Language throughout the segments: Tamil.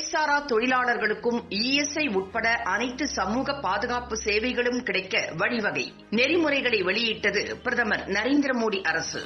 முறைசாரா தொழிலாளர்களுக்கும் இஎஸ்ஐ உட்பட அனைத்து சமூக பாதுகாப்பு சேவைகளும் கிடைக்க வழிவகை நெறிமுறைகளை வெளியிட்டது பிரதமர் நரேந்திர மோடி அரசு.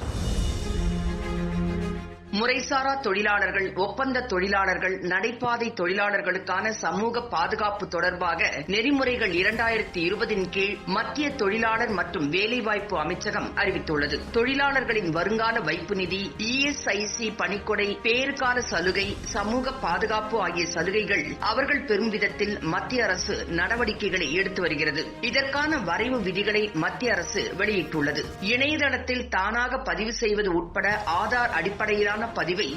முறைசாரா தொழிலாளர்கள், ஒப்பந்த தொழிலாளர்கள், நடைபாதை தொழிலாளர்களுக்கான சமூக பாதுகாப்பு தொடர்பாக நெறிமுறைகள் 2020 கீழ் மத்திய தொழிலாளர் மற்றும் வேலைவாய்ப்பு அமைச்சகம் அறிவித்துள்ளது. தொழிலாளர்களின் வருங்கால வைப்பு நிதி, இஎஸ்ஐசி பணிக்கொடை, பேறுகால சலுகை, சமூக பாதுகாப்பு ஆகிய சலுகைகள் அவர்கள் பெறும் விதத்தில் மத்திய அரசு நடவடிக்கைகளை எடுத்து வருகிறது. இதற்கான வரைவு விதிகளை மத்திய அரசு வெளியிட்டுள்ளது. இணையதளத்தில் தானாக பதிவு செய்வது உட்பட ஆதார் அடிப்படையிலான பதிவை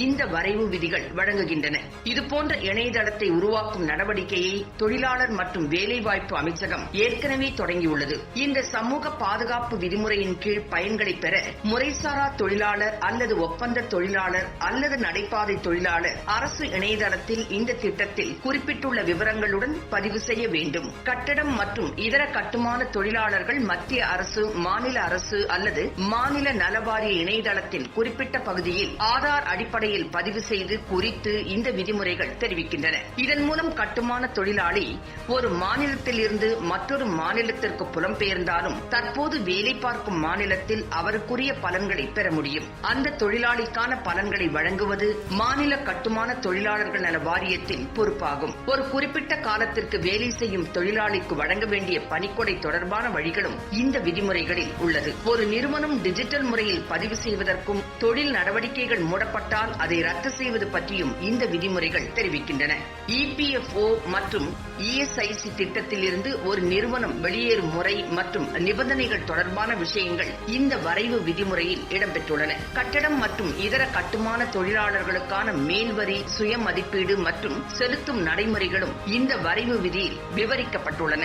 இந்த வரைவு விதிகள் வழங்குகின்றன. இதுபோன்ற இணையதளத்தை உருவாக்கும் நடவடிக்கையை தொழிலாளர் மற்றும் வேலைவாய்ப்பு அமைச்சகம் ஏற்கனவே தொடங்கியுள்ளது. இந்த சமூக பாதுகாப்பு விதிமுறையின் கீழ் பயன்களை பெற முறைசாரா தொழிலாளர் அல்லது ஒப்பந்த தொழிலாளர் அல்லது நடைபாதை தொழிலாளர் அரசு இணையதளத்தில் இந்த திட்டத்தில் குறிப்பிட்டுள்ள விவரங்களுடன் பதிவு செய்ய வேண்டும். கட்டடம் மற்றும் இதர கட்டுமான தொழிலாளர்கள் மத்திய அரசு, மாநில அரசு அல்லது மாநில நலவாரிய இணையதளத்தில் குறிப்பிட்ட பகுதியில் ஆதார் அடிப்படையில் பதிவு செய்து குறித்து இந்த விதிமுறைகள் தெரிவிக்கின்றன. இதன் மூலம் கட்டுமான தொழிலாளி ஒரு மாநிலத்தில் இருந்து மற்றொரு மாநிலத்திற்கு புலம்பெயர்ந்தாலும் தற்போது வேலை பார்க்கும் மாநிலத்தில் அவருக்குரிய பலன்களை பெற முடியும். அந்த தொழிலாளிக்கான பலன்களை வழங்குவது மாநில கட்டுமான தொழிலாளர்கள் நல வாரியத்தின் பொறுப்பாகும். ஒரு குறிப்பிட்ட காலத்திற்கு வேலை செய்யும் தொழிலாளிக்கு வழங்க வேண்டிய பணிக்கொடை தொடர்பான வழிகளும் இந்த விதிமுறைகளில் உள்ளது. ஒரு நிறுவனம் டிஜிட்டல் முறையில் பதிவு செய்வதற்கும் தொழில் நடவடிக்கைகள் மூடப்பட்டால் அதை ரத்து செய்வது பற்றியும் இந்த விதிமுறைகள் தெரிவிக்கின்றன. இபிஎஃப்ஓ மற்றும் இஎஸ்ஐசி திட்டத்தில் இருந்து ஒரு நிறுவனம் வெளியேறும் முறை மற்றும் நிபந்தனைகள் தொடர்பான விஷயங்கள் இந்த வரைவு விதிமுறையில் இடம்பெற்றுள்ளன. கட்டடம் மற்றும் இதர கட்டுமான தொழிலாளர்களுக்கான மேல்வரி, சுய மதிப்பீடு மற்றும் செலுத்தும் நடைமுறைகளும் இந்த வரைவு விதியில் விவரிக்கப்பட்டுள்ளன.